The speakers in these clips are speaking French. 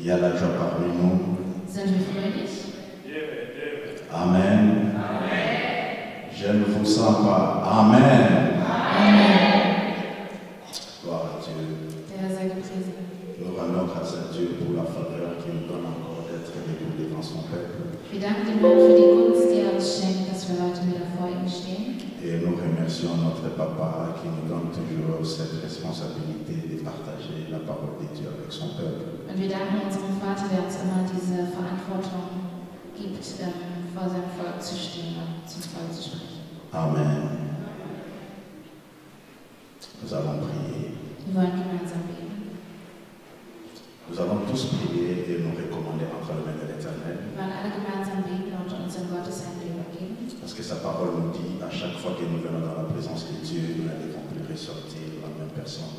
y a la joie parmi nous. Sind wir fröhlich? Amen. Je ne vous sens pas. Amen. Gloire à Dieu. Der Herr sei gepriesen. Nous rendons grâce à Dieu pour la faveur qu'il nous donne encore d'être debout devant son peuple. Wir danken dem Herrn für die Gunst, die er uns schenkt, dass wir heute wieder vor ihm stehen. Et nous remercions notre papa qui nous donne toujours cette responsabilité de partager la parole de Dieu avec son peuple. Und wir danken unserem Vater, der uns immer diese Verantwortung gibt, vor seinem Volk zu stehen und zum Volk zu sprechen. Amen. Nous allons prier. Wir wollen gemeinsam beten. Nous allons tous prier et nous recommander entre les mains de l'Éternel. Wir wollen alle gemeinsam beten und uns in Gottes Hände übergeben. Parce que sa parole nous dit, à chaque fois que nous venons dans la présence de Dieu, nous ne devons plus ressortir la même personne.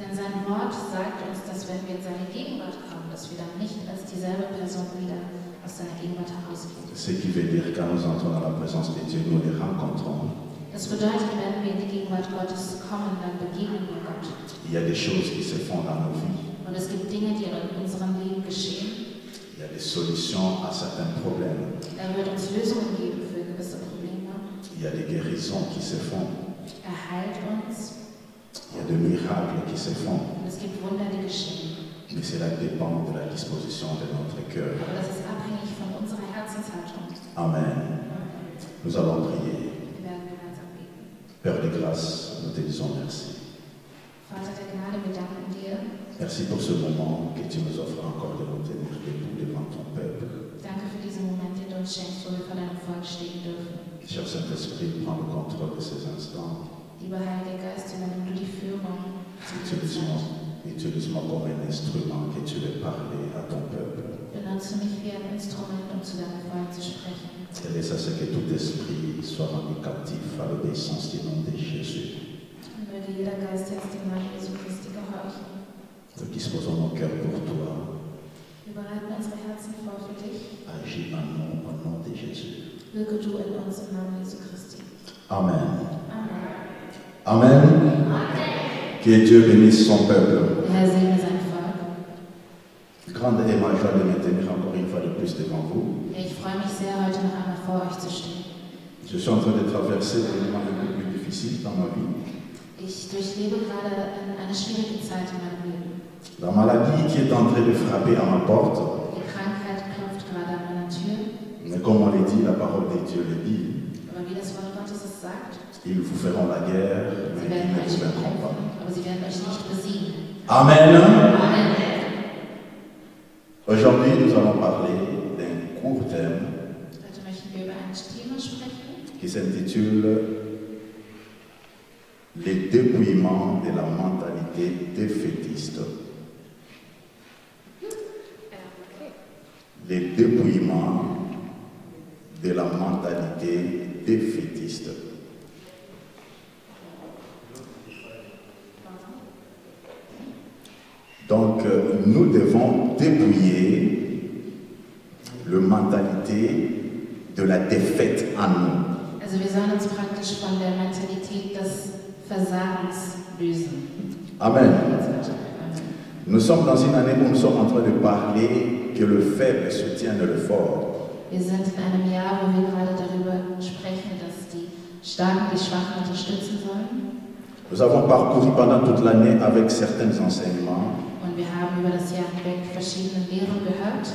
Denn sein Wort sagt uns, dass wenn wir in seine Gegenwart kommen, dass wir dann nicht als dieselbe Person wieder aus seiner Gegenwart herausgehen. Ce qui veut dire quand nous entrons dans la présence de Dieu, nous les rencontrons. Das bedeutet, wenn wir in die Gegenwart Gottes kommen, dann begegnen wir Gott. Il y a des choses qui se font dans nos vies. Und es gibt Dinge, die in unserem Leben geschehen. Il y a des solutions à certains problèmes. Er wird uns Lösungen geben für gewisse Probleme. Il y a des guérisons qui se font. Er heilt uns. Il y a des miracles qui se font. Und es gibt Wunder, die geschehen. Mais cela dépend de la disposition de notre cœur. Aber das ist abhängig von unserer Herzenshaltung. Amen. Nous allons prier. Wir werden gemeinsam beten. Père de grâce, nous te disons merci. Vater der Gnade, wir danken dir. Merci pour ce moment que tu nous offres encore de nous tenir debout devant ton peuple. Danke für diesen Moment, den du uns schenkst, wo wir vor deinem Volk stehen dürfen. Cher Saint-Esprit, prends le contrôle de ces instants. Lieber Heiliger Geist, übernimm du die Führung. Utilise-moi comme un instrument que tu veux parler à ton peuple. Benutze mich wie ein Instrument, um zu deinem Volk zu sprechen. Et laisse à ce que tout esprit soit rendu captif à l'obéissance du nom de Jésus. Und möge jeder Geist jetzt dem Namen Jesu Christi gehorchen. Nous disposons nos cœurs pour toi. Wir bereiten unsere Herzen vor für dich. Agis en nous au nom de Jésus. Wirke du in uns im Namen Jesu Christi. Amen. Amen. Amen. Que Dieu bénisse son peuple. Der Herr segne sein Volk. Grande est ma joie de me tenir encore une fois de plus devant vous. Ich freue mich sehr, heute noch einmal vor euch zu stehen. Je suis en train de traverser des moments un peu plus difficiles dans ma vie. Ich durchlebe gerade eine schwierige Zeit in meinem Leben. La maladie qui est en train de frapper à ma porte. Die Krankheit klopft gerade an meiner Tür. Mais comme on le dit, la parole de Dieu le dit. Aber wie das Wort Gottes es sagt, Ils vous feront la guerre, mais sie ils werden ne euch vous nicht vaincront pas. helfen, aber sie werden euch nicht besiegen. Amen. Amen. Aujourd'hui, nous allons parler d'un court thème Heute möchten wir über ein Thema sprechen, qui s'intitule Les dépouillements de la mentalité défaitiste. Les dépouillements de la mentalité défaitiste. Donc, nous devons dépouiller la mentalité de la défaite en nous. Also wir sollen uns praktisch von der Mentalität des Versagens lösen. Amen. Nous sommes dans une année où nous sommes en train de parler que le faible soutienne le fort. Wir sind in einem Jahr, wo wir gerade darüber sprechen, dass die Starken die Schwachen unterstützen sollen. Nous avons parcouru pendant toute l'année avec certains enseignements. Und wir haben über das Jahr hinweg verschiedene Lehren gehört.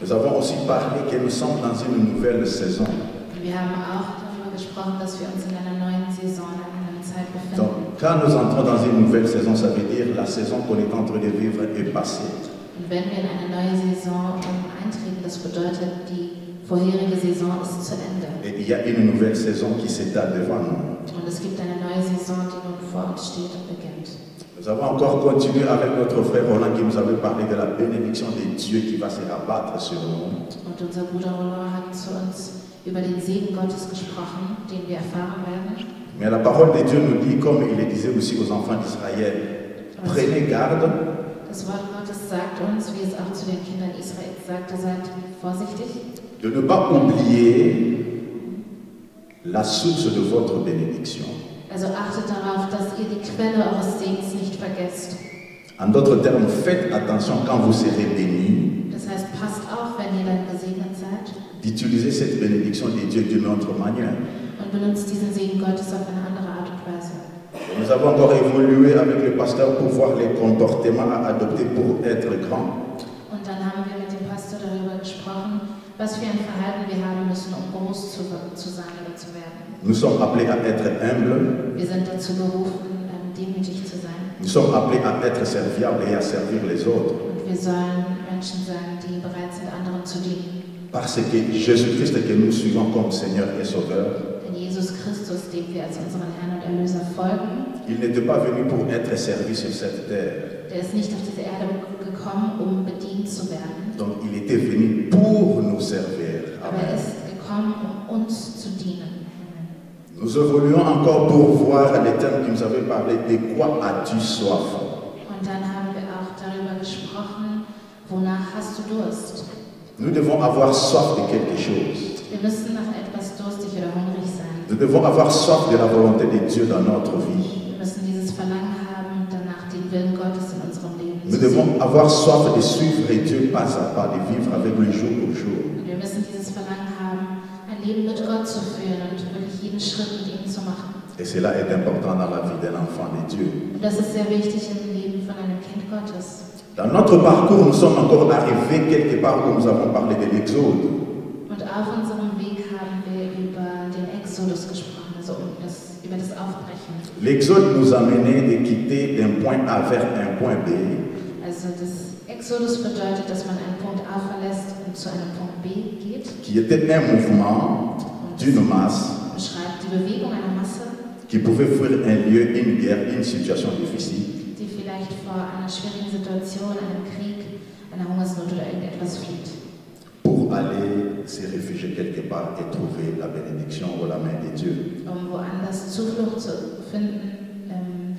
Nous avons aussi parlé que nous sommes dans une nouvelle saison. Und wir haben auch darüber gesprochen, dass wir uns in einer neuen Saison, in einer neuen Zeit befinden. Donc, quand nous entrons dans une nouvelle saison, ça veut dire la saison qu'on est en train de vivre est passée. Und wenn wir in eine neue Saison eintreten, das bedeutet, die vorherige Saison ist zu Ende. Et il y a une nouvelle saison qui s'étale devant nous. Und es gibt eine neue Saison, die nun vor uns steht und beginnt. Nous avons encore continué avec notre frère Roland qui nous avait parlé de la bénédiction de Dieu qui va se rabattre sur nous. Und unser Bruder Roland hat zu uns über den Segen Gottes gesprochen, den wir erfahren werden. Mais la parole de Dieu nous dit, comme il le disait aussi aux enfants d'Israël, prenez garde. Das Wort Gottes sagt uns, wie es auch zu den Kindern Israels sagte, seid vorsichtig. De ne pas oublier la source de votre bénédiction. Also achtet darauf, dass ihr die Quelle eures Segens nicht vergesst. En d'autres termes, faites attention quand vous serez bénis. heißt, passt auf, wenn ihr dann gesegnet seid d'utiliser cette bénédiction de Dieu d'une autre manière. und benutzt diesen Segen Gottes auf eine andere Art und Weise. Nous avons encore évolué avec le pasteur pour voir les comportements à adopter pour être grand. Und dann haben wir mit dem Pastor darüber gesprochen, was für ein Verhalten wir haben müssen, um groß zu sein oder zu werden. Nous sommes appelés à être humbles. Wir sind dazu berufen, demütig zu sein. Nous sommes appelés à être serviables et à servir les autres. Und wir sollen Menschen sein, die bereit sind, anderen zu dienen. Parce que Jésus-Christ que nous suivons comme Seigneur et Sauveur, Denn Jesus Christus, dem wir als unseren Herrn und Erlöser folgen, il n'était pas venu pour être servi sur cette terre. der ist nicht auf diese Erde gekommen, um bedient zu werden. Donc il était venu pour nous servir. Aber er Amen. ist gekommen, um uns zu dienen. Nous évoluons encore pour voir les thèmes qui nous avaient parlé. De quoi as-tu soif? Und dann haben wir auch darüber gesprochen, wonach hast du Durst? Nous devons avoir soif de quelque chose. Wir müssen nach etwas durstig oder hungrig sein. Nous devons avoir soif de la volonté de Dieu dans notre vie. Wir müssen dieses Verlangen haben, danach den Willen Gottes in unserem Leben Nous zu devons sehen. avoir soif de suivre Dieu pas à pas, de vivre avec lui jour pour jour. Und wir müssen dieses Verlangen haben, ein Leben mit Gott zu führen und wirklich jeden Schritt mit ihm zu machen. Et cela est important dans la vie d'un enfant de Dieu. Und das ist sehr wichtig im Leben von einem Kind Gottes. Dans notre parcours, nous sommes encore arrivés quelque part où nous avons parlé de l'Exode. Und auf unserem Weg haben wir über den Exodus gesprochen, also über das Aufbrechen. L'Exode nous a menés de quitter d'un point A vers un point B. Also das Exodus bedeutet, dass man einen Punkt A verlässt und zu einem Punkt B geht. Qui était un mouvement d'une masse Beschreibt die Bewegung einer Masse, qui pouvait fuir un lieu, une guerre, une situation difficile, die vielleicht vor einer schwierigen Situation, einem Krieg, einer Hungersnot oder irgendetwas flieht, pour aller se réfugier quelque part et trouver la bénédiction ou la main de Dieu. um woanders Zuflucht zu finden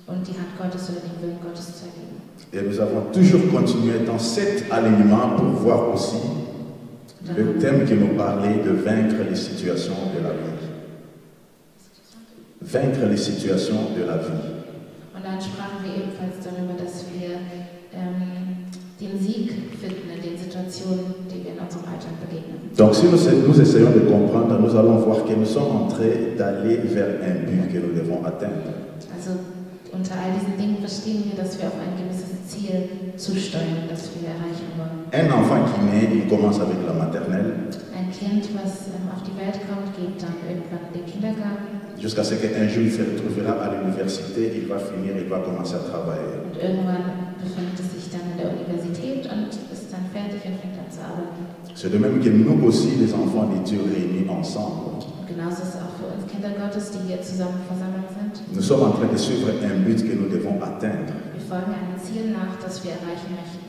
und die Hand Gottes oder den Willen Gottes zu erleben. Et nous avons toujours continué dans cet alignement pour voir aussi le thème qui nous parlait de vaincre les situations de la vie. Vaincre les situations de la vie. Und dann sprachen wir ebenfalls darüber, dass wir den Sieg finden in den Situationen, die wir in unserem Alltag begegnen. Donc si nous essayons de comprendre, nous allons voir que nous sommes en train d'aller vers un but que nous devons atteindre. Also unter all diesen Dingen verstehen wir, dass wir auf ein gewisses Ziel zusteuern, das wir erreichen wollen. Un enfant qui naît, il commence avec la maternelle, Ein Kind, was auf die Welt kommt, geht dann irgendwann in den Kindergarten jusqu'à ce qu'un jour il se retrouvera à l'université, il va finir, il va commencer à travailler. und irgendwann befindet es sich dann in der Universität und ist dann fertig und fängt an zu arbeiten. C'est de même que nous aussi, les enfants de Dieu réunis ensemble, Und genauso ist es auch für uns Kinder Gottes, die hier zusammen versammelt sind. nous sommes en train de suivre un but que nous devons atteindre. Wir folgen einem Ziel nach, das wir erreichen möchten.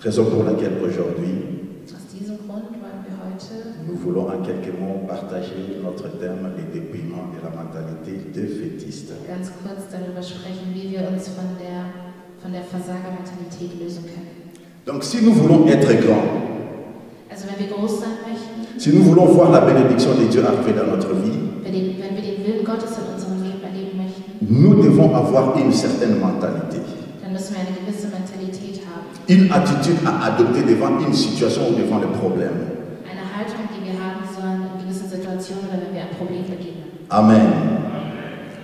Raison pour laquelle aujourd'hui, Aus diesem Grund wollen wir heute nous voulons en quelques mots partager notre thème, les dépouillements de la mentalité défaitiste. ganz kurz darüber sprechen, wie wir uns von der Versagermentalität lösen können. Donc si nous voulons être grands, Also wenn wir groß sein möchten, si nous voulons voir la bénédiction de Dieu arriver dans notre vie, wenn wir den Willen Gottes in unserem Leben erleben möchten, nous devons avoir une certaine mentalité, dann müssen wir eine gewisse Mentalität haben. une attitude à adopter devant une situation ou devant le problème. Eine Haltung, die wir haben sollen in gewissen Situationen oder wenn wir ein Problem begegnen. Amen.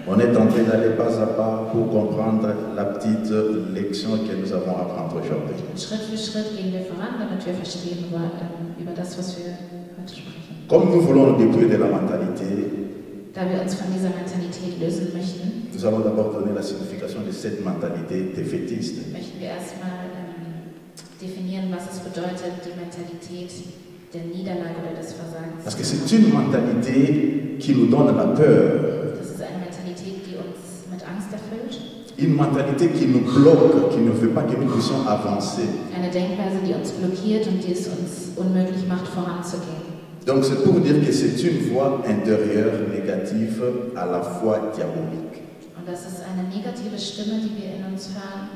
On est en train d'aller pas à pas pour comprendre la petite leçon que nous avons à apprendre aujourd'hui. Und Schritt für Schritt gehen wir voran, damit wir verstehen über das, was wir heute sprechen. Comme nous voulons nous dépouiller de la mentalité, Da wir uns von dieser Mentalität lösen möchten, nous allons d'abord donner la signification de cette mentalité défaitiste. möchten wir erstmal definieren, was es bedeutet, die Mentalität der Niederlage oder des Versagens. Parce que c'est une mentalité qui nous donne la peur, Das ist eine Mentalität, die uns mit Angst erfüllt. une mentalité qui nous bloque, qui ne veut pas que nous puissions avancer. Eine Denkweise, die uns blockiert und die es uns unmöglich macht, voranzugehen. Donc c'est pour dire que c'est une voix intérieure négative, à la fois diabolique. Und das ist eine negative Stimme, die wir in uns hören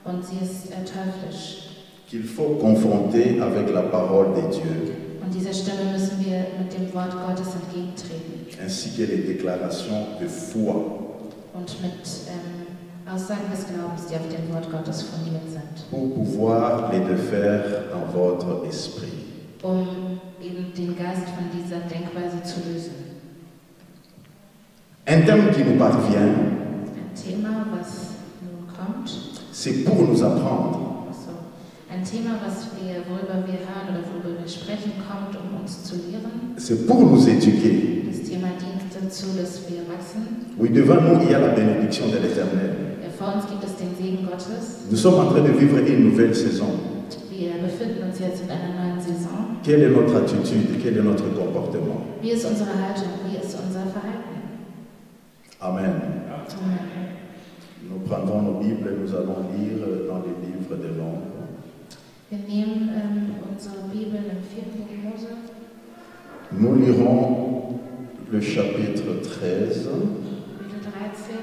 und sie ist teuflisch. Qu'il faut confronter avec la parole de Dieu, Und dieser Stimme müssen wir mit dem Wort Gottes entgegentreten ainsi que les déclarations de foi. und mit Aussagen des Glaubens, die auf dem Wort Gottes fundiert sind, pour pouvoir les défaire dans votre esprit. Eben den Geist von dieser Denkweise zu lösen. Un thème qui nous parvient, Ein Thema, was nun kommt, c'est pour nous apprendre ein Thema, worüber wir hören oder worüber wir sprechen, kommt, uns zu lehren. c'est pour nous éduquer. Das Thema dient dazu, dass wir wachsen. Oui, devant nous, il y a la bénédiction de l'Éternel. Vor uns gibt es den Segen Gottes. Nous sommes en train de vivre une nouvelle saison. Wir befinden uns jetzt in einer neuen Saison. Quelle est notre attitude? Quel est notre comportement? Wie ist unsere Haltung? Wie ist unser Verhalten? Amen. Amen. Nous prendrons nos Bibles et nous allons lire dans les livres de l'ombre. Wir nehmen unsere Bibel im 4. Buch Mose. Nous lirons le chapitre 13, Kapitel 13,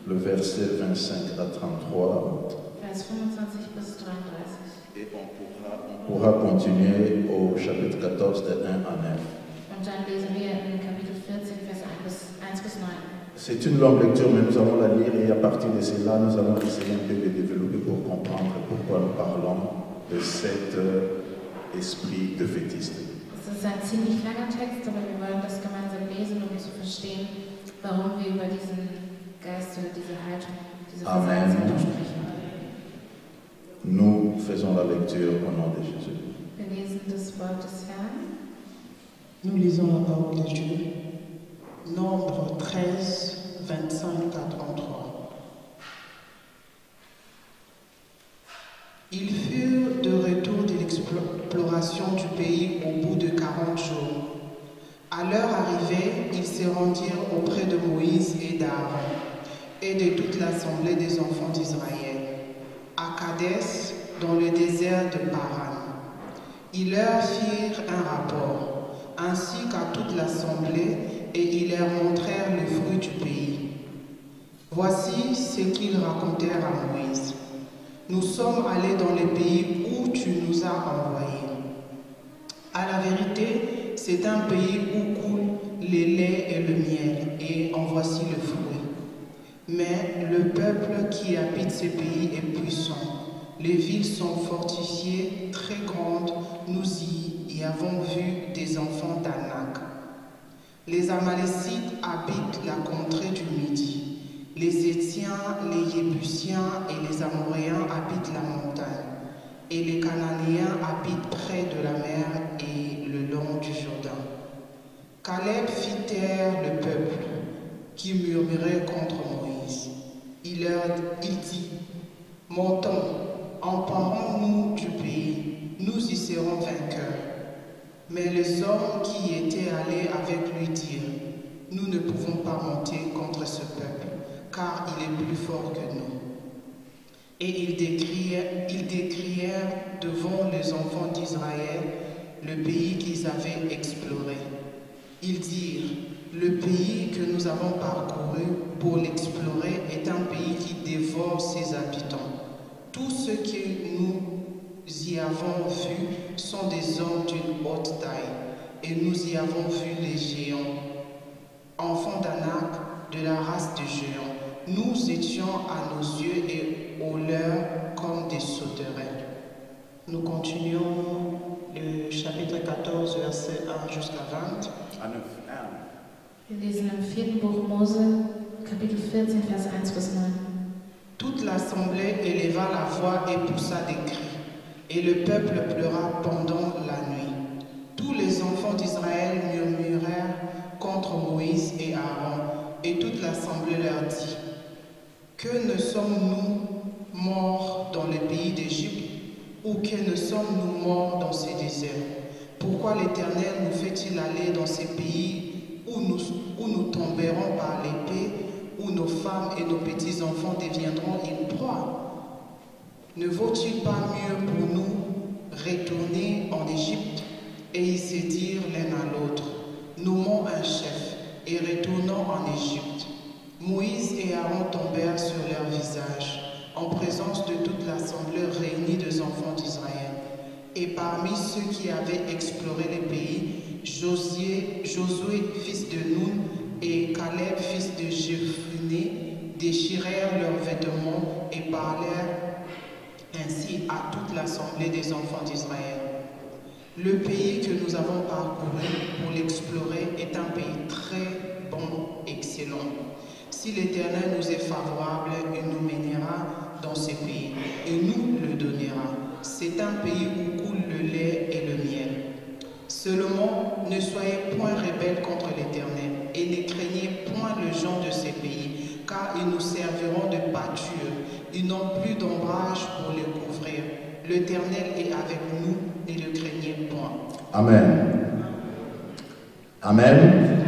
le verset 25 à 33. Vers 25 bis 33. Et on pourra continuer au chapitre 14 de 1 à 9. Und dann lesen wir in Kapitel 14, Vers 1 bis 9. C'est une longue lecture, mais nous allons la lire et à partir de cela, nous allons essayer un peu de développer pour comprendre pourquoi nous parlons de cet esprit de fétiste. Es ist ein ziemlich langer Text, aber wir wollen das gemeinsam lesen, um zu verstehen, warum wir über diesen Geist oder diese Haltung, diese Versammlung sprechen. Nous faisons la lecture au nom de Jésus. Wir lesen das Wort des Herrn. Nous lisons la parole de Dieu. Nombre 13, 25 à 33. Ils furent de retour de l'exploration du pays au bout de 40 jours. À leur arrivée, ils se rendirent auprès de Moïse et d'Aaron et de toute l'assemblée des enfants d'Israël, à Kadès, dans le désert de Paran. Ils leur firent un rapport, ainsi qu'à toute l'assemblée, et ils leur montrèrent le fruit du pays. Voici ce qu'ils racontèrent à Moïse. Nous sommes allés dans le pays où tu nous as envoyés. À la vérité, c'est un pays où coulent le lait et le miel, et en voici le fruit. Mais le peuple qui habite ce pays est puissant. Les villes sont fortifiées, très grandes. Nous y avons vu des enfants d'Anak. Les Amalécites habitent la contrée du Midi. Les Étiens, les Jébusiens et les Amoréens habitent la montagne. Et les Cananéens habitent près de la mer et le long du Jourdain. Caleb fit taire le peuple qui murmurait contre Moïse. Il dit, montons, emparons-nous du pays, nous y serons vainqueurs. Mais les hommes qui étaient allés avec lui dirent, nous ne pouvons pas monter contre ce peuple, car il est plus fort que nous. Et ils décrièrent devant les enfants d'Israël le pays qu'ils avaient exploré. Ils dirent, le pays que nous avons parcouru pour l'explorer est un pays qui dévore ses habitants. Tous ceux que nous y avons vus sont des hommes d'une haute taille, et nous y avons vu les géants, enfants d'Anak, de la race des géants. Nous étions à nos yeux et aux leurs comme des sauterelles. Nous continuons le chapitre 14, verset 1 jusqu'à 20. Wir lesen im 4. Buch Mose, Kapitel 14, Vers 1 bis 9. Toute l'assemblée éleva la voix et poussa des cris, et le peuple pleura pendant la nuit. Tous les enfants d'Israël murmurèrent contre Moïse et Aaron, et toute l'assemblée leur dit, que ne sommes-nous morts dans le pays d'Égypte, ou que ne sommes-nous morts dans ces déserts? Pourquoi l'Éternel nous fait-il aller dans ces pays où nous tomberons par l'épée, où nos femmes et nos petits-enfants deviendront une proie? Ne vaut-il pas mieux pour nous retourner en Égypte et y se dire l'un à l'autre, nommons un chef et retournons en Égypte? Moïse et Aaron tombèrent sur leur visage, en présence de toute l'assemblée réunie des enfants d'Israël. Et parmi ceux qui avaient exploré le pays, Josué, fils de Nun, et Caleb, fils de Jephuné, déchirèrent leurs vêtements et parlèrent ainsi à toute l'assemblée des enfants d'Israël. Le pays que nous avons parcouru pour l'explorer est un pays très bon, excellent. Si l'Éternel nous est favorable, il nous mènera dans ce pays et nous le donnera. C'est un pays où coule le lait et le miel. Seulement, ne soyez point rebelles contre l'Éternel et ne craignez point le gens de ces pays, car ils nous serviront de pâture. Ils n'ont plus d'ombrage pour les couvrir. L'Éternel est avec nous, ne le craignez point. Amen. Amen. Amen.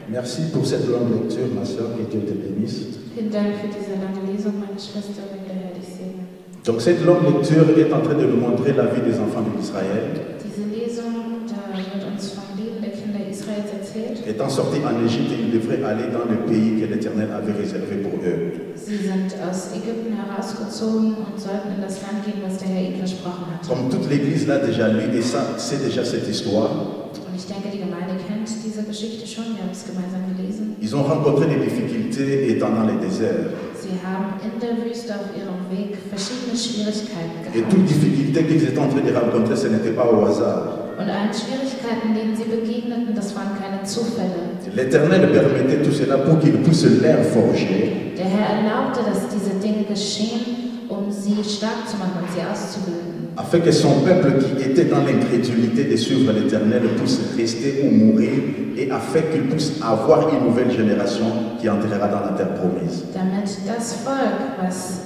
Merci pour cette longue lecture, ma soeur, que Dieu te bénisse. Vielen Dank für diese lange Lesung, meine Schwester, wenn der Herr dich segne. Donc cette longue lecture est en train de nous montrer la vie des enfants d'Israël. Diese Lesung, da wird uns vom Leben der Kinder Israels erzählt. Étant sortis en Égypte, ils devraient aller dans le pays que l'Éternel avait réservé pour eux. Sie sind aus Ägypten herausgezogen und sollten in das Land gehen, was der Herr ihnen versprochen hat. Comme toute l'Église l'a déjà lu, et ça, c'est déjà cette histoire. Und ich denke, die Gemeinde kennt diese Geschichte schon, wir haben es gemeinsam gelesen. Ils ont rencontré des difficultés étant dans les déserts. Sie haben in der Wüste auf ihrem Weg verschiedene Schwierigkeiten Et toutes gehabt. difficultés qu'ils étaient en train de rencontrer, ce n'était pas au hasard. Und allen Schwierigkeiten, denen sie begegneten, das waren keine Zufälle. L'Éternel permettait tout cela pour qu'ils puissent l'air forger. Der Herr erlaubte, dass diese Dinge geschehen, um sie stark zu machen und sie auszubilden. Afin que son peuple qui était dans l'incrédulité de suivre l'Éternel puisse rester ou mourir, et afin qu'il puisse avoir une nouvelle génération qui entrera dans la terre promise. Damit das Volk, was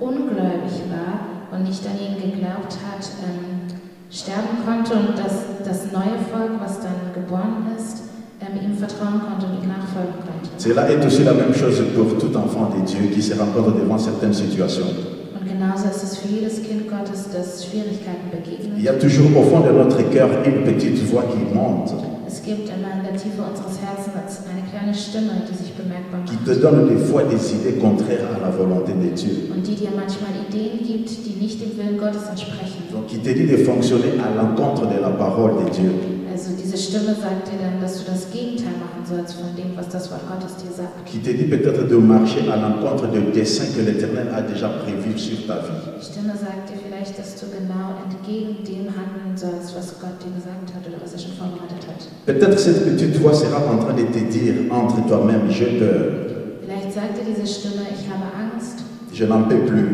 ungläubig war und nicht an ihn geglaubt hat, sterben konnte und das neue Volk, was dann geboren ist, ihm vertrauen konnte und ihm nachfolgen konnte. Cela est aussi la même chose pour tout enfant de Dieu qui se rencontre devant certaines situations. Und genauso ist es für jedes Kind Gottes, das Schwierigkeiten begegnet. Il y a toujours au fond de notre cœur une petite voix qui monte, Es gibt immer in der Tiefe unseres Herzens eine kleine Stimme, die sich bemerkbar qui macht. te donne des fois des idées contraires à la volonté de Dieu. Und die dir manchmal Ideen gibt, die nicht dem Willen Gottes entsprechen. Donc qui te dit de fonctionner à l'encontre de la parole de Dieu. Also diese Stimme sagt dir dann, dass du das Gegenteil machen sollst von dem, was das Wort Gottes dir sagt. Qui te dit peut-être de marcher à l'encontre des desseins que l'Éternel a déjà prévus sur ta vie. Die Stimme sagt dir vielleicht, dass du genau entgegen dem handeln sollst, was Gott dir gesagt hat oder was er schon vorbereitet hat. Peut-être cette petite voix sera en train de te dire entre toi-même, j'ai peur, Vielleicht sagt dir diese Stimme, ich habe Angst, je n'en peux plus,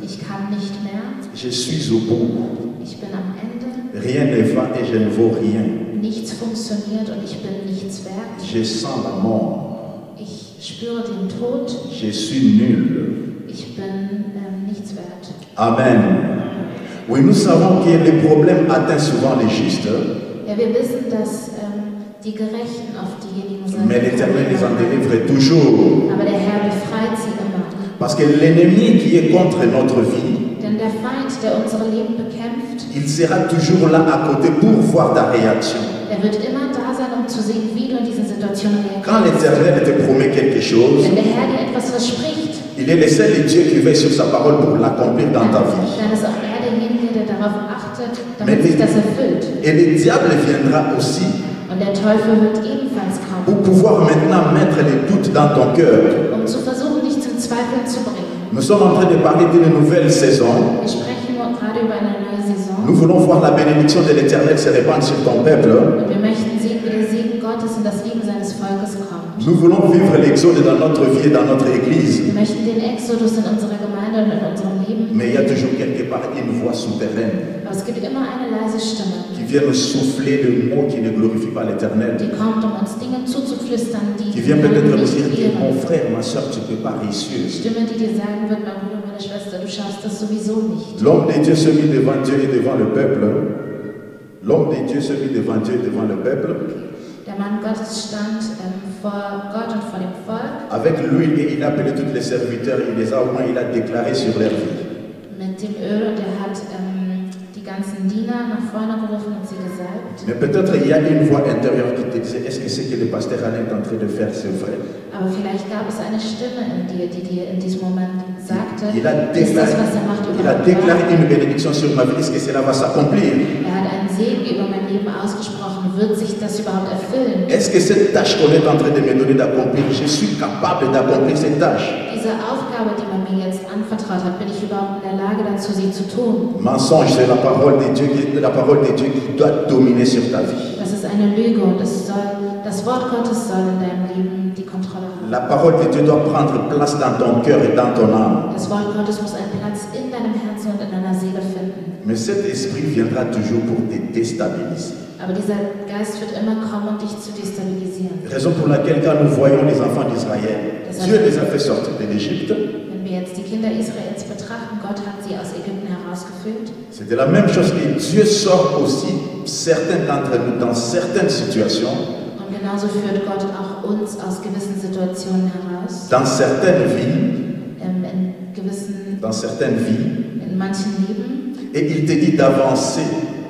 ich kann nicht mehr, je suis au bout, ich bin am Ende, rien ne va et je ne vaux rien, nichts funktioniert und ich bin nichts wert. je sens la mort, Ich spüre den Tod, je suis nul. ich bin nichts wert. Amen. Oui, nous savons que les problèmes atteignent souvent les justes, Ja, wir wissen, dass die Gerechten oft diejenigen sind, mais l'Éternel les en délivre toujours. aber der Herr befreit sie immer. Parce que l'ennemi qui est contre notre vie, Denn der Feind, der unsere Leben bekämpft, il sera toujours là à côté pour voir ta réaction. der wird immer da sein, um zu sehen, wie du in diesen Situationen Quand reagierst. l'Éternel te promet quelque chose, Wenn der Herr dir etwas verspricht, il est le seul Dieu qui veille sur sa parole pour l'accomplir dans ta vie. dann ist auch er derjenige, der darauf achtet, Mais damit sich das erfüllt. Et le diable viendra aussi Und der Teufel wird ebenfalls kommen, pour pouvoir maintenant mettre les doutes dans ton cœur. um zu versuchen, dich zum Zweifeln zu bringen. Nous sommes en train de parler d'une nouvelle saison. Wir sprechen nur gerade über eine neue Saison. Nous voulons voir la bénédiction de l'Éternel se répandre sur ton peuple. Und wir möchten sehen, wie der Segen Gottes in das Leben seines Volkes kommt. Nous voulons vivre l'exode dans notre vie et dans notre église. Wir möchten den Exodus in unserer Gemeinde und in unserem Leben. Mais il y a toujours quelque part une voix souterraine Aber es gibt immer eine leise Stimme, qui vient nous souffler le mot qui ne glorifie pas l'Éternel. die kommt, um uns Dinge zuzuflüstern, die Qui vient peut-être nous dire nicht que mon ehren. frère, ma soeur, tu ne peux pas réussir. Stimme, die dir sagen wird, mein Bruder, meine Schwester, du schaffst das sowieso nicht. L'homme de Dieu se mit devant Dieu et devant le peuple. L'homme de Dieu se mit devant Dieu et devant le peuple. Der Mann Gottes stand vor Gott und vor dem Volk Avec l'huile, et il a appelé tous les serviteurs, il les a au moins, il a déclaré sur leur vie. mit dem Öl und er hat die ganzen Diener nach vorne gerufen und sie gesalbt. Mais peut-être il y a une voix intérieure qui te disait, est-ce que ce que le pasteur Alain est en train de faire, c'est vrai? Aber vielleicht gab es eine Stimme in dir, die dir in diesem Moment sagte, sagte, Il a ist das, was er macht, déclaré überhaupt wahr? une bénédiction sur ma vie. Est-ce que cela va s'accomplir? Er hat einen Segen über mein Leben ausgesprochen. Wird sich das überhaupt erfüllen? Est-ce que cette tâche qu'on est en train de me donner d'accomplir, je suis capable d'accomplir cette tâche? Diese Aufgabe, die man mir jetzt anvertraut hat, bin ich überhaupt in der Lage dazu, sie zu tun? Mensonge, c'est la parole de Dieu qui doit dominer sur ta vie. Das ist eine Lüge und das Wort Gottes soll in deinem Leben die Kontrolle haben. La parole de Dieu doit prendre place dans ton cœur et dans ton âme. Das Wort Gottes muss einen Platz in deinem Herzen und in deiner Seele finden. Mais cet esprit viendra toujours pour te déstabiliser. Aber dieser Geist wird immer kommen, um dich zu destabilisieren. Raison pour laquelle quand nous voyons les enfants d'Israël, Dieu les a fait sortir de l'Égypte. Wenn wir jetzt die Kinder Israels betrachten, Gott hat sie aus Ägypten herausgeführt. C'était la même chose que Dieu sort aussi certains d'entre nous dans certaines situations, Und genauso führt Gott auch uns aus gewissen Situationen heraus. dans certaines vies, In manchen Leben. et il te dit d'avancer.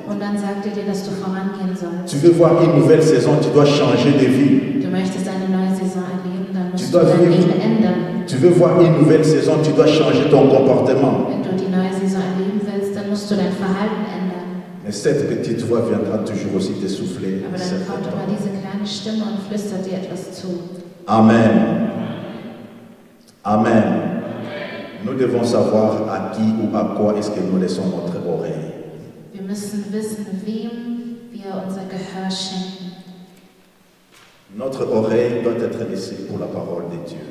Und dann sagt er dir, dass du vorangehen sollst. Tu veux voir une nouvelle saison, tu dois changer de vie. Du möchtest eine neue Saison erleben, dann musst Tu du dois dein vivre. Leben ändern. Tu veux voir une nouvelle saison, tu dois changer ton comportement. Wenn du die neue Saison erleben willst, dann musst du dein Verhalten ändern. Mais cette petite voix viendra toujours aussi t'essouffler. Aber dann kommt immer diese kleine Stimme und flüstert dir etwas zu. Amen. Amen. Nous devons savoir à qui ou à quoi est-ce que nous laissons notre oreille. Wir müssen wissen, wem wir unser Gehör schenken. Notre oreille doit être laissée pour la parole de Dieu.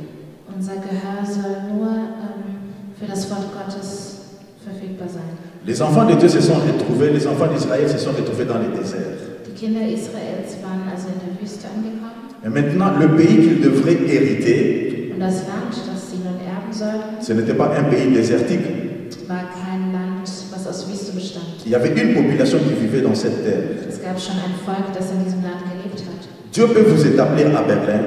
Unser Gehör soll nur für das Wort Gottes verfügbar sein. Les enfants de Dieu se sont retrouvés, les enfants d'Israël se sont retrouvés dans le désert. Die Kinder Israels waren also in der Wüste angekommen. Et maintenant, le pays qu'ils devraient hériter, Und das Land, das sie nun erben sollten, ce n'était pas un pays désertique. war kein Land, was aus Wüste bestand. Il y avait une population qui vivait dans cette terre. Es gab schon ein Volk, das in diesem Land gelebt hat. Dieu peut vous établir à Berlin.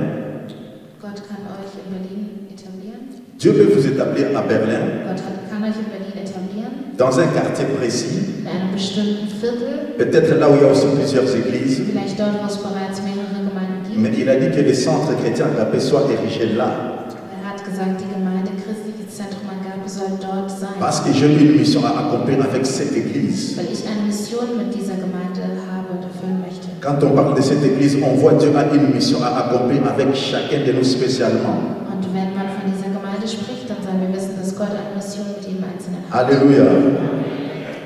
Gott kann euch in Berlin etablieren. Dieu peut vous établir à Berlin, Gott kann euch in Berlin etablieren. dans un quartier précis, In einem bestimmten Viertel. peut-être là où il y a aussi plusieurs églises. Vielleicht dort, wo es bereits mehrere Gemeinden gibt. Mais il a dit que les centres chrétiens agapés soient érigés là. Er hat gesagt, die Gemeinde Christliches Zentrum Agape soll dort sein. Parce que j'ai une mission à accomplir avec cette église. Weil ich eine Mission mit dieser Gemeinde habe und erfüllen möchte. Quand on parle de cette église, on voit Dieu a une mission à accomplir avec chacun de nous spécialement. Und wenn man von dieser Gemeinde spricht, dann sollen wir wissen, dass Gott eine Mission mit jedem Einzelnen hat. Alléluia.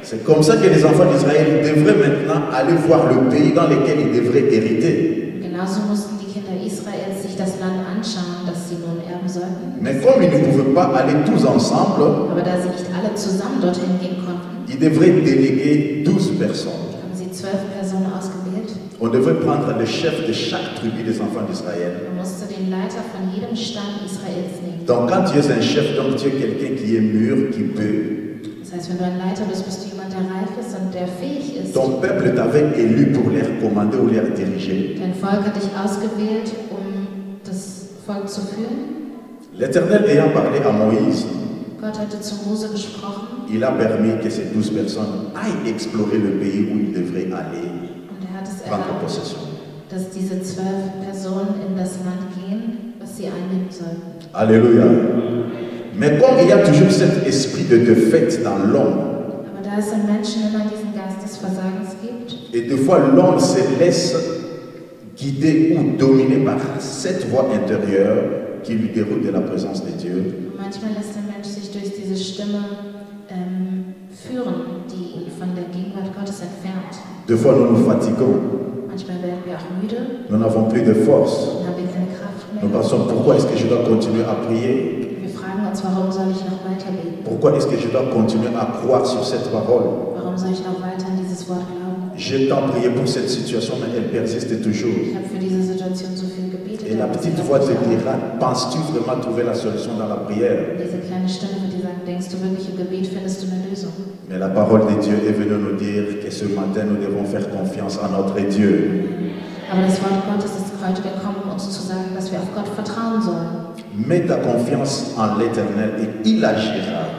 C'est comme ça que les enfants d'Israël devraient maintenant aller voir le pays dans lequel ils devraient hériter. Genauso mussten die Kinder Israels sich das Land anschauen, das sie nun erben sollten. Mais comme ils ne pouvaient pas aller tous ensemble, Aber da sie nicht alle zusammen dorthin gehen konnten, ils devraient déléguer 12 personnes. haben sie 12 Personen ausgewählt. On devrait prendre le chef de chaque tribu des enfants d'Israël. Man musste den Leiter von jedem Stamm Israels nehmen. Donc quand tu es un chef, donc tu es quelqu'un qui est mûr, qui peut. Das heißt, wenn du ein Leiter bist, bist du jemand, der reif ist und der fähig ist. Ton peuple t'avait élu pour les commander ou les diriger. Dein Volk hat dich ausgewählt, um das Volk zu führen. L'Éternel ayant parlé à Moïse, Gott hatte zu Mose gesprochen il a permis que ces 12 personnes aillent explorer le pays où ils devraient aller und er hat es prendre erlaubt, possession. dass diese 12 Personen in das Land gehen, was sie einnehmen sollten. Alléluia. Mais comme il y a toujours cet esprit de défaite dans l'homme, Aber da es im Menschen immer diesen Geist des Versagens gibt et des fois l'homme se laisse guider ou dominer par cette voix intérieure qui lui déroute de la présence de Dieu, und manchmal lässt der Mensch sich durch diese Stimme führen, die ihn von der Gegenwart Gottes entfernt. des fois nous nous fatiguons, Manchmal werden wir auch müde, nous n'avons plus de force. dann haben wir keine Kraft Nous mehr. pensons pourquoi est-ce que je dois continuer à prier? Wir fragen uns, warum soll ich noch weiter beten? Pourquoi est-ce que je dois continuer à croire sur cette parole? Warum soll ich noch weiter an dieses Wort glauben? J'ai tant prié pour cette situation, mais elle persiste toujours. Ich habe für diese Situation so viel gebetet. Et la aber sie petite hört voix nicht te auf. dira, penses-tu vraiment trouver la solution dans la prière? Diese kleine Stimme wird dir sagen, denkst du wirklich im Gebet findest du eine Lösung? Mais la parole de Dieu est venue nous dire que ce matin, nous devons faire confiance à notre Dieu. Aber das Wort Gottes ist heute gekommen, um uns zu sagen, dass wir auf Gott vertrauen sollen. Mets ta confiance en l'Éternel et il agira.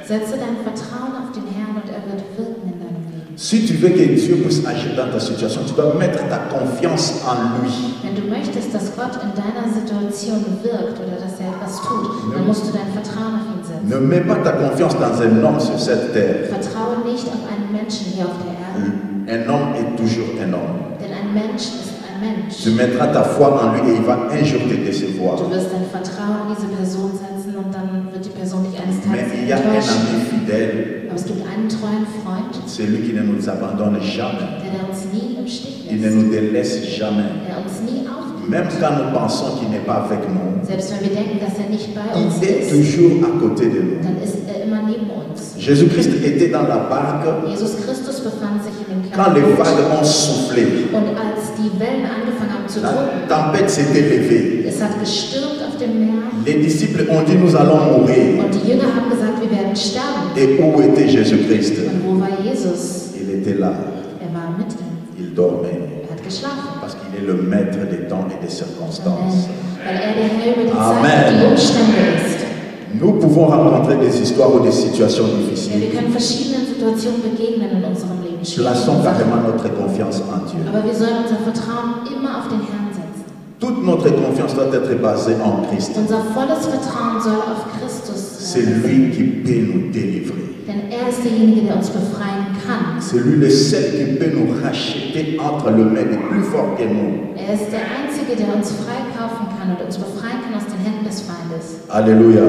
Setze dein Vertrauen auf den Herrn und er wird wirken in deinem Leben. Si tu veux que Dieu puisse agir dans ta situation, tu dois mettre ta confiance en lui. Wenn du möchtest, dass Gott in deiner Situation wirkt oder dass er etwas tut, dann musst du dein Vertrauen auf ihn setzen. Ne mets pas ta confiance dans un homme sur cette terre. Vertraue nicht auf einen Menschen hier auf der Erde. Un homme est toujours un homme. Denn ein Mensch ist ein Mensch. Tu mettras ta foi en lui et il va un jour te décevoir. Du wirst dein Vertrauen in diese Person setzen und dann wird die Person dich eines Mais Tages il y a un enttäuschen. ami fidèle, Aber es gibt einen treuen Freund, celui qui ne nous abandonne jamais. der uns nie im Stich Il ne lässt, nous délaisse jamais. der uns nie aufgibt. Même quand nous pensons qu'il n'est pas avec nous, Selbst wenn wir denken, dass er nicht bei uns il est ist, toujours à côté de nous. dann ist er immer neben uns. Jésus-Christ était dans la barque Jesus Christus befand sich in dem quand les kleinen Boot vagues ont soufflé. und als die Wellen angefangen haben zu La toben, tempête s'était levée. es hat gestürmt auf dem Meer Les disciples ont dit nous allons mourir. und die Jünger haben gesagt, wir werden sterben. Et où était Jésus-Christ? Und wo war Jesus? Il était là. Er war mit ihm. Il dormait. Er hat geschlafen. Parce qu'il est le maître des temps et des circonstances. Weil er der Herr über die Amen. Zeit und die Umstände ist. Nous pouvons rencontrer des histoires ou des situations Ja, wir difficiles. können verschiedenen Situationen begegnen in unserem Leben. Plaçons carrément notre confiance en Dieu. Aber wir sollen unser Vertrauen immer auf den Herrn setzen. Toute notre confiance doit être basée en Christ. Unser volles Vertrauen soll auf Christus C'est sein. lui qui peut nous délivrer. Denn er ist derjenige, der uns befreien kann. C'est lui le seul qui peut nous racheter entre les mains des plus forts que nous. Er ist der Einzige, der uns freikaufen kann und uns befreien kann aus den Händen des Feindes. Alléluia.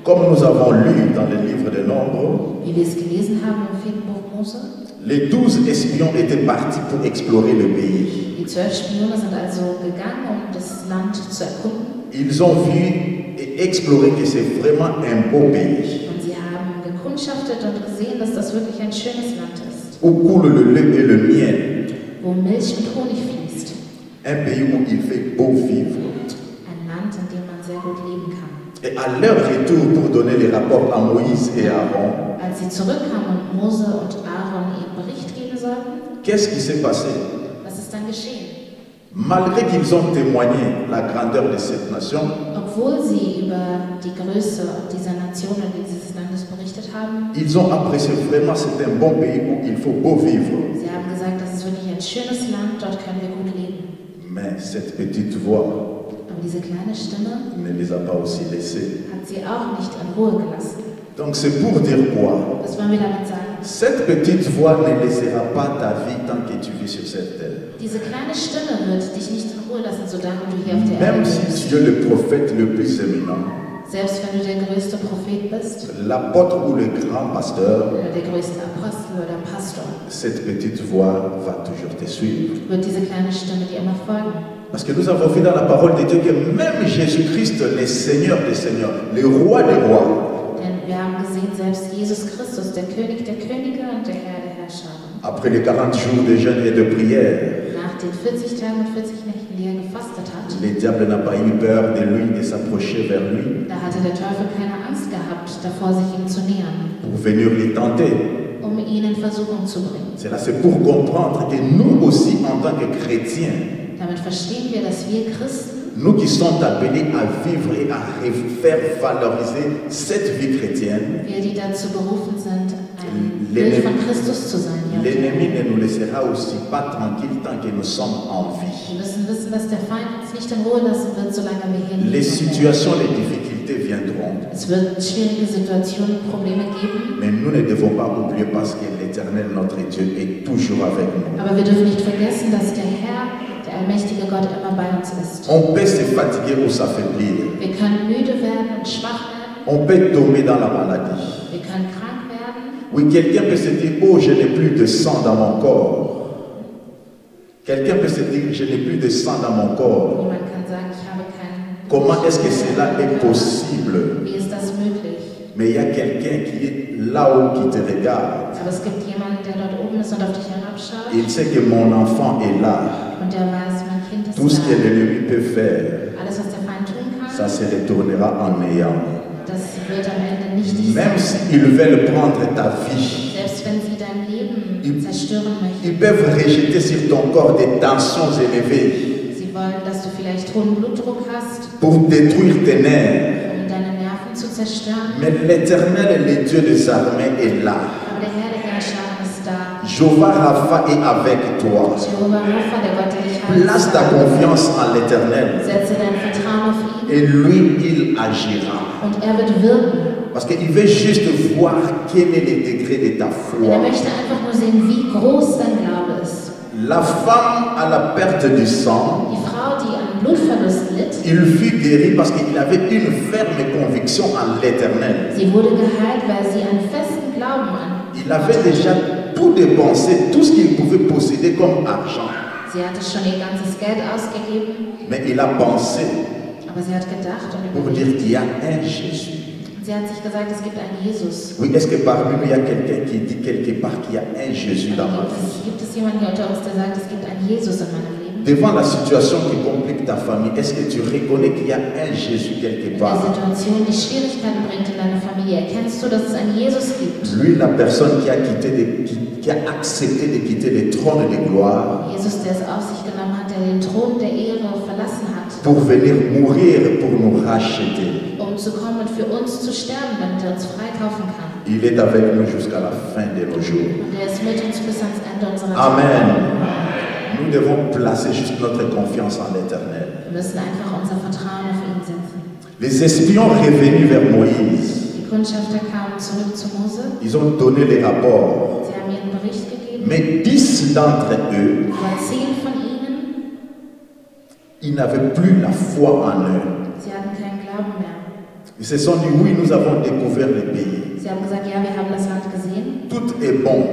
Comme nous avons lu dans le livre des Nombres, Wie wir es gelesen haben im 4. Buch Mose. les 12 espions étaient partis pour explorer le pays. Die 12 Spione sind also gegangen, um das Land zu erkunden. Ils ont vu et exploré que c'est vraiment un beau pays, Und sie haben gekundschaftet und gesehen, dass das wirklich ein schönes Land ist, où coule le lait et le miel. wo Milch und Honig fließt. Un pays où il fait beau vivre. Ein Land, in dem man sehr gut leben kann. Et à leur retour pour donner les rapports à Moïse et à Aaron, Als sie zurückkamen und Mose und Aaron ihren Bericht geben sollten, qu'est-ce qui s'est passé? was ist dann geschehen? Malgré qu'ils ont témoigné la grandeur de cette nation, Obwohl sie über die Größe dieser Nation und dieses Landes berichtet haben, ils ont apprécié vraiment c'est un bon pays où il faut beau vivre. sie haben gesagt, das ist wirklich ein schönes Land, dort können wir gut leben. Mais cette petite voix Aber diese kleine Stimme ne les a pas aussi laissés. hat sie auch nicht in Ruhe gelassen. Donc c'est pour dire quoi? Was wollen wir damit sagen? Cette petite voix ne laissera pas ta vie tant que tu vis sur cette terre. Diese kleine Stimme wird dich nicht in Ruhe lassen, solange du hier auf der Erde Même si bist. tu es le prophète le plus éminent, Selbst wenn du der größte Prophet bist l'apôtre ou le grand pasteur, oder der größte Apostel oder Pastor, cette petite voix va toujours te suivre. wird diese kleine Stimme dir immer folgen. Parce que nous avons vu dans la parole de Dieu que même Jésus-Christ, le Seigneur des Seigneurs, le Roi des Rois, Denn wir haben gesehen, selbst Jesus Christus, der König der Könige und der Herr der Herrscher, après les 40 jours de jeûne et de prière, nach den 40 Tagen und 40 Nächten, die er gefastet hat, le diable n'a pas eu peur de lui, de s'approcher vers lui da hatte der Teufel keine Angst gehabt, davor sich ihm zu nähern, pour venir les tenter. um ihn in Versuchung zu bringen. Cela, c'est pour comprendre que nous aussi, en tant que chrétiens, Damit verstehen wir, dass wir Christen, nous qui sommes appelés à vivre et à faire valoriser cette vie chrétienne, wir, die dazu berufen sind, ein Bild von Christus zu sein. hier auf der l'ennemi Erde. ne nous laissera aussi pas tranquille tant que nous sommes en vie. Wir müssen wissen, dass der Feind uns nicht in Ruhe lassen wird, solange wir hier Les leben. situations, les difficultés viendront, Es wird schwierige Situationen, Probleme geben, mais nous ne devons pas oublier parce que l'Éternel, notre Dieu, est toujours avec nous. aber wir dürfen nicht vergessen, dass der Herr, der allmächtige Gott, immer bei uns ist. On peut se fatiguer ou s'affaiblir. Wir können müde werden und schwach werden, On peut tomber dans la maladie. wir können krank werden. Oui, quelqu'un peut se dire, oh, je n'ai plus de sang dans mon corps. Quelqu'un peut se dire, je n'ai plus de sang dans mon corps. Jemand kann sagen, ich habe keinen. Comment est-ce que cela est possible? Wie ist das möglich? Mais il y a quelqu'un qui est là-haut qui te regarde. Aber es gibt jemanden, der dort oben ist und auf dich herabschaut Il sait que mon enfant est là. und der weiß, mein Kind ist Tout ce que da. l'ennemi peut faire, Alles, was der Feind tun ça kann, se retournera en néant. das wird am Ende nicht dich Même sein. s'ils veulent prendre ta vie, Selbst wenn sie dein Leben Il- zerstören möchten. ils peuvent rejeter sur ton corps des tensions élevées Sie wollen, dass du vielleicht hohen Blutdruck hast, pour détruire tes nerfs. um deine Nerven zu zerstören. Mais l'Éternel, le Dieu des armées, est là. Aber der Herr der Herrscher ist da. Jéhovah Rapha est avec toi. Jehovah Rapha, der Gott, der dich heilt. Place ta confiance en l'Éternel. Setze dein Vertrauen auf ihn Et lui, il agira. und er wird wirken. Parce qu'il veut juste voir quel est le degré de ta Denn er foi. möchte einfach nur sehen, wie groß dein Glaube ist. La femme à la perte du sang, Die Frau, die an Blutverlust litt, il fut guéri parce qu'il avait une ferme conviction en l'Éternel. sie wurde geheilt, weil sie einen festen Glauben an. Il avait déjà tout dépensé, tout ce qu'il pouvait posséder comme argent. Sie hatte schon ihr ganzes Geld ausgegeben, Mais il a pensé aber sie hat gedacht und pour überlegt. dire qu'il y a un Jésus. Sie hat sich gesagt, es gibt einen Jesus. Oui, est-ce que parmi nous, il y a quelqu'un qui dit quelque part qu'il y a un Jésus dans ma vie? Gibt es jemanden hier unter uns, der sagt, es gibt einen Jesus in meinem Leben? Devant la situation qui complique ta famille, est-ce que tu reconnais qu'il y a un Jésus quelque In der part? Situation, die Schwierigkeiten bringt in deiner Familie, erkennst du, dass es einen Jesus gibt? Lui, la personne qui a accepté de quitter le trône de gloire Jesus, der es auf sich genommen hat, der den Thron der Ehre verlassen hat, pour venir mourir pour nous racheter. um zu kommen und für uns zu sterben, damit er uns freikaufen kann. Il est avec nous jusqu'à la fin de nos jours. Und er ist mit uns bis ans Ende unserer Amen. Nous devons placer juste notre confiance en l'Éternel. Wir müssen einfach unser Vertrauen auf ihn setzen. Les espions revenus vers Moïse, Die Kundschafter kamen zurück zu Mose. ils ont donné les rapports. Sie haben ihren Bericht gegeben. Mais 10 d'entre eux, Aber 10 von ihnen, ils n'avaient plus la foi en eux. sie hatten keinen Glauben mehr. Ils se sont dit, oui, nous avons découvert le pays. Sie haben gesagt, ja, wir haben das Land gesehen. Tout est bon,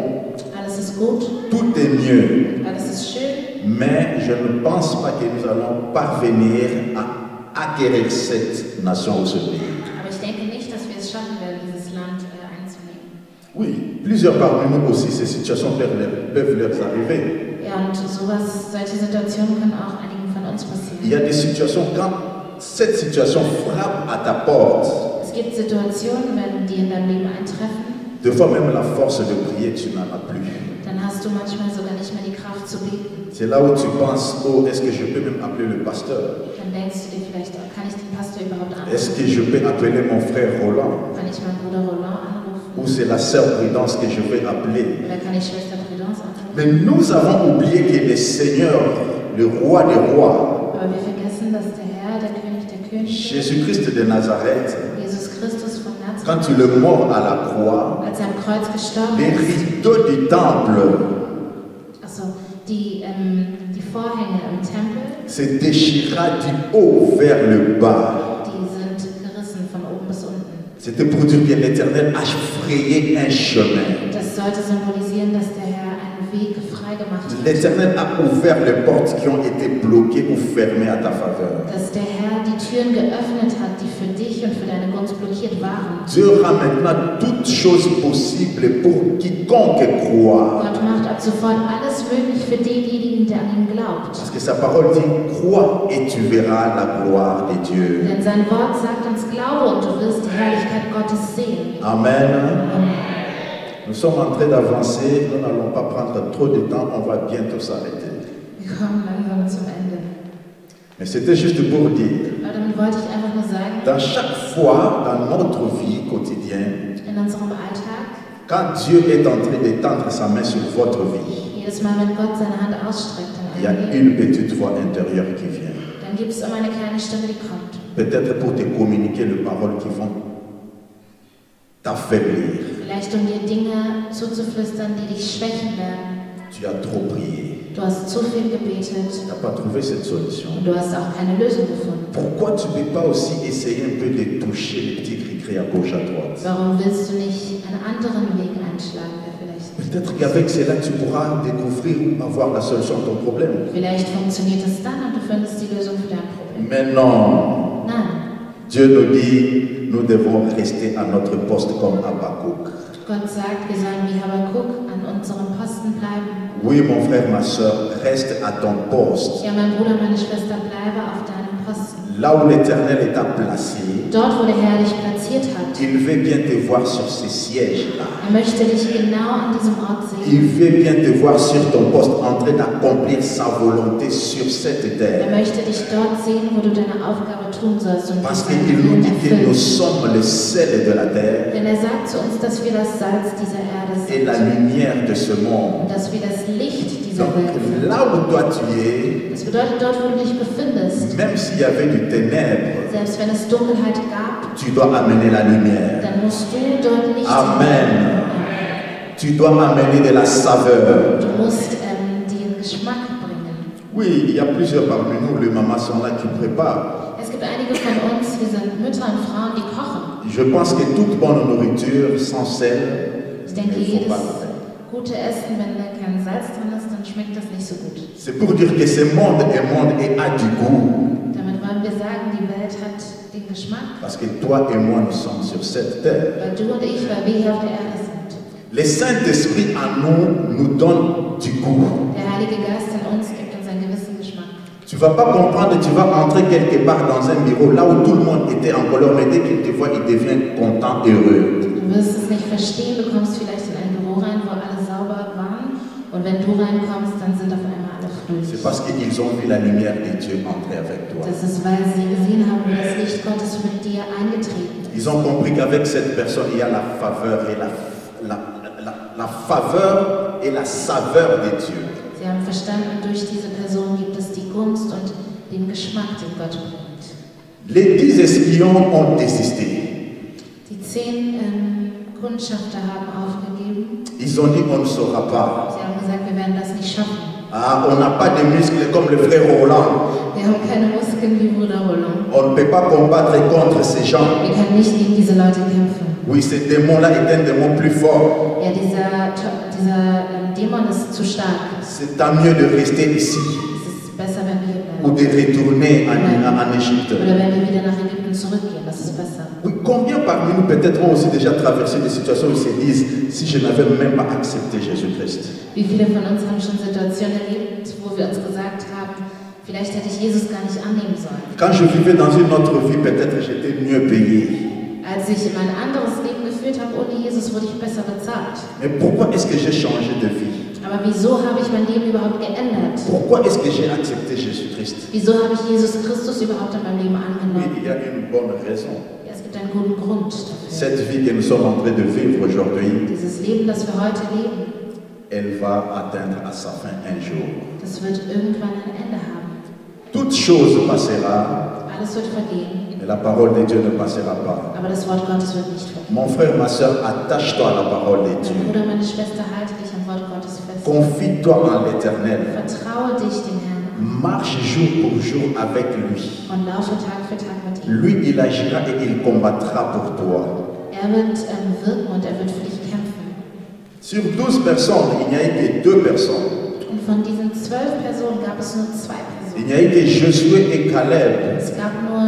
Alles ist gut, tout est mieux. alles ist schön. Mais je ne pense pas que nous allons parvenir à acquérir cette nation ou ce pays. Aber ich denke nicht, dass wir es schaffen werden, dieses Land einzunehmen. Oui, plusieurs parmi nous aussi, ces situations peuvent leur arriver. Ja, und solche Situationen können auch einigen von uns Il y a passieren. des situations, quand cette situation frappe à ta porte, Es gibt Situationen, wenn die in deinem Leben eintreffen, des fois même la force de prier, tu n'en as plus. dann hast du manchmal sogar nicht mehr die Kraft zu beten. C'est là où tu penses, oh, est-ce que je peux même appeler le pasteur? Dann denkst du dir vielleicht, kann ich den Pastor überhaupt Est-ce anrufen? que je peux appeler mon frère Roland? Kann ich meinen Bruder Roland Ou anrufen? c'est la sœur Prudence que je vais appeler? Oder kann ich Schwester Prudence anrufen? Mais nous avons oublié que le Seigneur, le roi des rois, Aber wir vergessen, dass der Herr, der König der Könige, Jésus-Christ de Nazareth, Jesus Christus von quand Nazareth, il est mort à la croix, als er am Kreuz gestorben les ist, rideaux du temple also die Vorhänge im Tempel, se déchira du haut vers le bas. die sind gerissen von oben bis unten. C'était pour dire que l'Éternel a frayé un chemin. Das sollte symbolisieren, dass der Herr einen Weg freigemacht hat. L'Éternel a ouvert les portes qui ont été bloquées ou fermées à ta faveur. Dass der Herr die Türen geöffnet hat, die für dich und für deine Gunst blockiert waren. Dieu rend maintenant toutes choses possibles pour quiconque croit. Gott macht ab sofort alles möglich für denjenigen, der an ihn glaubt. Parce que sa parole dit, crois et tu verras la gloire de Dieu. Denn sein Wort sagt uns, glaube und du wirst die Herrlichkeit Gottes sehen. Amen. Nous sommes en train d'avancer, nous n'allons pas prendre trop de temps, on va bientôt s'arrêter. Wir kommen langsam zum Ende. Mais c'était juste pour dire, Aber damit wollte ich einfach nur sagen, dans chaque fois dans notre vie quotidienne, in unserem Alltag, quand Dieu est en train d'étendre sa main sur votre vie, jedes Mal, wenn Gott seine Hand ausstreckt il y a in einem Leben, une petite voix intérieure qui vient. dann gibt es immer eine kleine Stimme, die kommt. Peut-être pour te communiquer les paroles qui vont t'affaiblir. Vielleicht um dir Dinge zuzuflüstern, die dich schwächen werden. Tu as trop prié. Du hast zu viel gebetet Tu n'as pas trouvé cette solution. und du hast auch keine Lösung gefunden. Pourquoi tu ne peux pas aussi essayer un peu de toucher les petits cris à gauche, à droite? Warum willst du nicht einen anderen Weg einschlagen, der vielleicht Peut-être qu'avec cela, tu pourras découvrir ou avoir la solution à ton problème. Vielleicht funktioniert es dann und du findest die Lösung für dein Problem. Mais non. Nein, Dieu nous dit, nous devons rester à notre poste comme Habakkuk. Gott sagt, wir sollen wie Habakuk an unserem Posten bleiben. Oui, mon frère, ma soeur, reste à ton poste. Ja, mein Bruder, meine Schwester, bleibe auf deinem Posten. là où l'Éternel t'a placé, dort, wo der Herr dich platziert hat. il veut bien te voir sur ces sièges-là. Möchte dich genau an diesem Ort sehen. Il veut bien te voir sur ton poste en train d'accomplir sa volonté sur cette terre. Möchte dich dort sehen, wo du deine Aufgabe tun sollst und Parce qu'il nous dit que nous sommes le sel de la terre. Denn sagt zu uns, dass wir das Salz dieser Erde sind. Et la lumière de ce monde. Und dass wir das Licht dieser Donc, Welt sind. là où toi tu es, das bedeutet, dort wo du dich befindest, même s'il y avait du ténèbre, selbst wenn es Dunkelheit gab, tu dois amener la lumière. dann musst du dort Licht Amen. Tu dois amener de la saveur. Du musst den Geschmack bringen. Oui, il y a plusieurs parmi nous, les mamans sont là qui préparent. Es gibt einige von uns, wir sind Mütter und Frauen, die kochen. Je pense que toute bonne nourriture sans sel, Ich denke, ne faut jedes pas la faire. gute Essen, wenn da kein Salz drin ist, dann schmeckt das nicht so gut. C'est pour dire que ce monde est monde et a du goût. Damit wollen wir sagen, die Welt hat den Geschmack. Parce que toi et moi, nous sommes sur cette terre. Weil du und ich, weil wir hier auf der Erde sind. Le Saint-Esprit en nous donne du goût. Der Heilige Geist in uns gibt uns einen gewissen Geschmack. Tu ne vas pas comprendre, tu vas entrer quelque part dans un bureau, là où tout le monde était en couleur, mais dès qu'il te voit, il devient content, heureux. Du wirst es nicht verstehen, du kommst vielleicht in ein Büro rein, wo alle sauber waren. Und wenn du reinkommst, dann sind auf einmal alle fröhlich. C'est parce qu'ils ont vu la lumière de Dieu entrer avec toi. Das ist, weil sie gesehen haben, wie das Licht Gottes mit dir eingetreten ist. Ils ont compris qu'avec cette personne, il y a la faveur et la faveur et la saveur de Dieu. Sie haben verstanden, durch diese Person gibt es die Gunst und den Geschmack, den Gott bringt. Les 10 espions ont désisté. Die 10 Kundschafter haben aufgegeben. Ils ont dit, on ne saura pas. Sie haben gesagt, wir werden das nicht schaffen. Ah, on n'a pas de muscles comme le frère Roland. Wir haben keine Muskeln wie Bruder Roland. On ne peut pas combattre contre ces gens. Wir können nicht gegen diese Leute kämpfen. Oui, ce démon-là est un démon plus fort. Ja, dieser Dämon ist zu stark. C'est tant mieux de rester ici Es ist besser, wenn wir hier ou bleiben. de retourner en Égypte. Oder wenn wir wieder nach Ägypten zurückgehen, das ist besser. Oui, combien parmi nous peut-être ont aussi déjà traversé des situations où ils se disent, si je n'avais même pas accepté Jésus-Christ. Wie viele von uns haben schon Situationen erlebt, wo wir uns gesagt haben, vielleicht hätte ich Jesus gar nicht annehmen sollen. Quand je vivais dans une autre vie, peut-être j'étais mieux payé. Als ich mein anderes Leben geführt habe ohne Jesus, wurde ich besser bezahlt. Mais pourquoi est-ce que j'ai changé de vie? Aber wieso habe ich mein Leben überhaupt geändert? Pourquoi est-ce que j'ai accepté Jésus-Christ? Wieso habe ich Jesus Christus überhaupt in meinem Leben Oui, angenommen? il y a une bonne raison. Ja, es gibt einen guten Grund dafür. Cette vie que nous sommes en train de vivre aujourd'hui, Dieses Leben, das wir heute leben, elle va atteindre à sa fin un jour. das wird irgendwann ein Ende haben. Toute chose passera, Alles wird vergehen, mais la parole de Dieu ne passera pas. aber das Wort Gottes wird nicht vergehen. Mon frère, ma soeur, attache-toi à la parole de Mein Dieu. Bruder, meine Schwester, halte dich am Wort Gottes fest. Confie-toi en l'Éternel. Vertraue dich dem Herrn Marche jour pour jour avec lui. und laufe Tag für Tag mit ihm. Lui, il agira et il combattra pour toi. Er wird wirken und er wird für dich kämpfen. Sur 12 personnes, il n'y a eu que 2 personnes. Und von diesen 12 Personen gab es nur 2 Il Personen. n'y a eu que Josué et Caleb Es gab nur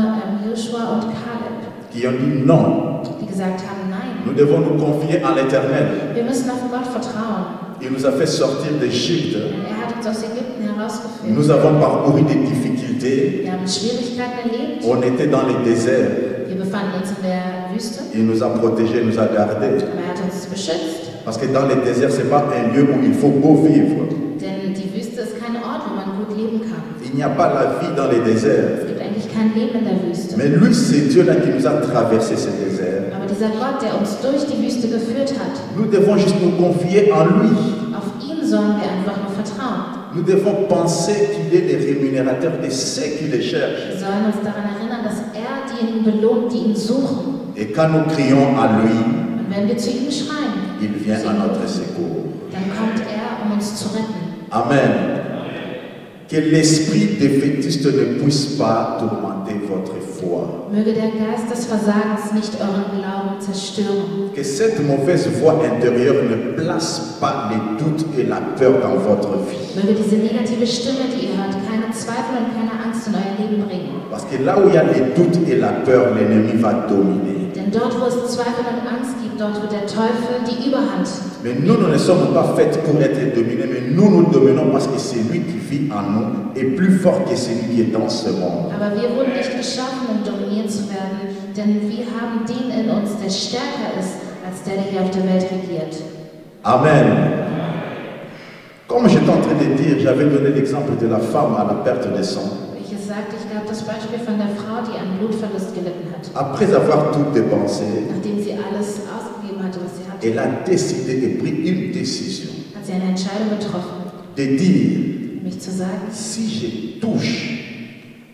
Joshua und Kaleb, qui ont dit non. die gesagt haben, nein, Nous devons nous confier en l'Éternel. wir müssen auf Gott vertrauen. Il nous a fait sortir d'Égypte. Denn er hat uns aus Ägypten herausgeführt. Nous avons parcouru des difficultés. Wir haben Schwierigkeiten erlebt. On était dans les déserts. Wir befanden uns in der Wüste, Il nous a protégés, nous a gardés. aber er hat uns beschützt. Parce que dans les déserts, ce n'est pas un lieu où il faut beau vivre. Denn die Wüste ist kein Ort, wo man gut leben kann. Il n'y a pas la vie dans les déserts. Es gibt eigentlich kein Leben in der Wüste. Mais lui, c'est Dieu-là qui nous a traversé ce désert. Aber dieser Gott, der uns durch die Wüste geführt hat, Nous devons juste nous confier en lui. auf ihn sollen wir einfach nur vertrauen. Nous devons penser qu'il est le rémunérateur de ceux qui le cherchent. Wir sollen uns daran erinnern, dass er diejenigen belohnt, die ihn suchen. Et quand nous crions à lui, Und wenn wir zu ihm schreien, il vient à notre secours. dann kommt er, um uns zu retten. Amen. Que l'esprit défaitiste ne puisse pas tourmenter votre foi. Möge der Geist des Versagens nicht euren Glauben zerstören. Que cette mauvaise voix intérieure ne place pas les doutes et la peur dans votre vie. Möge diese negative Stimme, die ihr hört, keine Zweifel und keine Angst in euer Leben bringen. Parce que là où il y a les doutes et la peur, l'ennemi va dominer. Denn Denn dort, wo es Zweifel und Angst gibt, dort wird der Teufel die Überhand. Mais nous, nous ne sommes pas faits pour être dominés, mais nous, nous dominons parce que c'est lui qui vit en nous est plus fort que celui qui est dans ce monde. Aber wir wurden nicht geschaffen, um dominiert zu werden, denn wir haben den in uns, der stärker ist, als der hier auf der Welt regiert. Amen. Comme j'étais en train de dire, j'avais donné l'exemple de la femme à la perte de sang. Wie ich es sagte, ich gab das Beispiel von der Frau, die an Blutverlust gelitten hat. Après avoir tout dépensé, Nachdem sie alles ausgegeben hatte, was sie hatte, elle a décidé et pris une décision hat sie eine Entscheidung getroffen, de dire, nämlich zu sagen, si je touche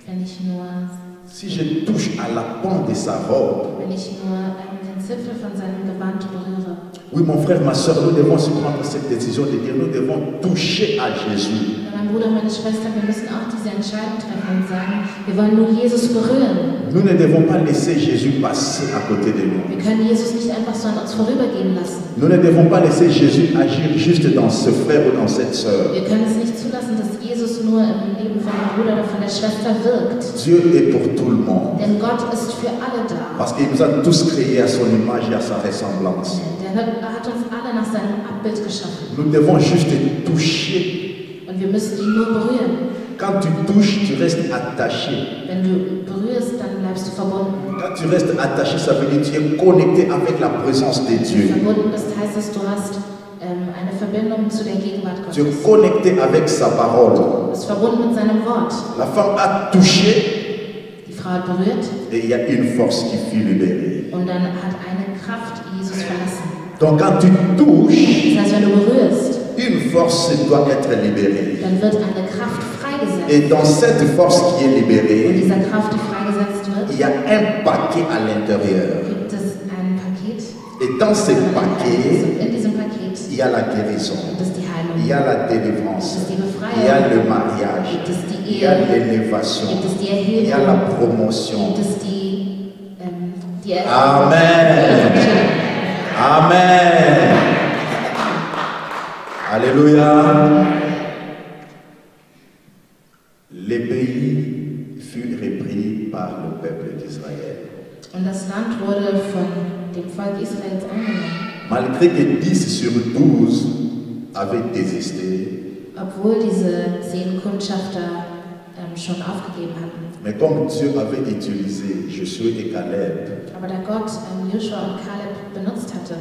wenn ich touche à la pointe de sa robe, nur den Zipfel von seinem Gewand berühre. oui mon frère, ma soeur, nous devons se prendre cette décision de dire, nous devons toucher à Jésus. Mein Bruder, meine Schwester, wir müssen auch diese Entscheidung treffen und sagen, wir wollen nur Jesus berühren. Nous ne devons pas laisser Jésus passer à côté de nous. Wir können Jesus nicht einfach so an uns vorübergehen lassen. Nous ne devons pas laisser Jésus agir juste dans ce frère ou dans cette sœur. Wir können es nicht zulassen, dass Jesus nur im Leben von dem Bruder oder von der Schwester wirkt. Dieu est pour tout le monde. Denn Gott ist für alle da. Parce qu'il nous a tous créés à son image et à sa ressemblance. Er hat uns alle nach seinem Abbild geschaffen. Nous devons juste toucher. Und wir müssen ihn nur berühren. Quand tu touches, tu restes attaché. Wenn du berührst, dann bleibst du verbunden. Quand tu restes attaché, ça veut dire que tu es connecté avec la présence de Dieu. Verbunden bist, heißt es, du hast eine Verbindung zu der Gegenwart Tu es Gottes. connecté avec sa parole. Du bist verbunden mit seinem Wort. La femme a touché Die Frau hat berührt et il y a une force qui fut libérée. und dann hat eine Kraft Jesus verlassen. Donc quand tu touches, Das heißt, wenn du berührst, une force doit être libérée. dann wird eine Kraft freigesetzt. Et dans cette force qui est Und libérée, dieser Kraft, die freigesetzt wird, il y a un paquet à l'intérieur. gibt es ein Paket. Et dans ce paquet, In diesem Paket il y a la guérison, gibt es die Heilung, il y a la délivrance, gibt es die il y a Befreiung, le mariage, gibt es die il y a Ehe, l'élévation, gibt es die il y a la Erhebung, promotion. gibt es die Amen. Amen. Alléluia. Les pays furent repris par le peuple d'Israël. Und das Land wurde von dem Volk Israels eingenommen. Malgré que 10 sur 12 avaient désisté, Obwohl diese 10 Kundschafter schon aufgegeben hatten. mais comme Dieu avait utilisé Josué et Caleb, Aber da Gott Joshua und Kaleb benutzt hatte,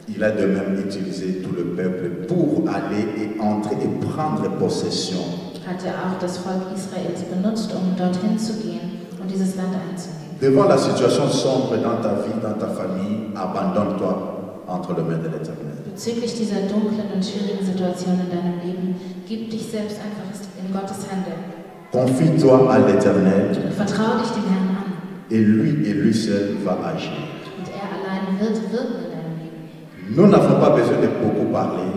il a de même utilisé tout le peuple pour aller et entrer et prendre possession. hat er auch das Volk Israels benutzt, um dorthin zu gehen und dieses Land einzunehmen. Devant la situation sombre dans ta vie, dans ta famille, abandonne-toi entre les mains de l'Éternel. Bezüglich dieser dunklen und schwierigen Situation in deinem Leben, gib dich selbst einfach in Gottes Hände. Confie-toi à l'Éternel Und vertraue dich dem Herrn an. et lui seul va agir. Und er allein wird wirken in deinem Leben. Nous n'avons pas besoin de beaucoup parler,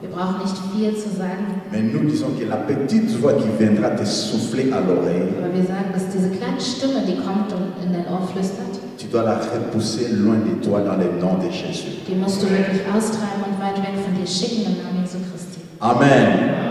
Wir brauchen nicht viel zu sagen, mais nous disons que la petite voix qui viendra te souffler à l'oreille, aber wir sagen, dass diese kleine Stimme, die kommt und in dein Ohr flüstert, tu dois la repousser loin de toi dans le nom de Jésus. die musst du wirklich austreiben und weit weg von dir schicken im Namen Jesu Christi. Amen.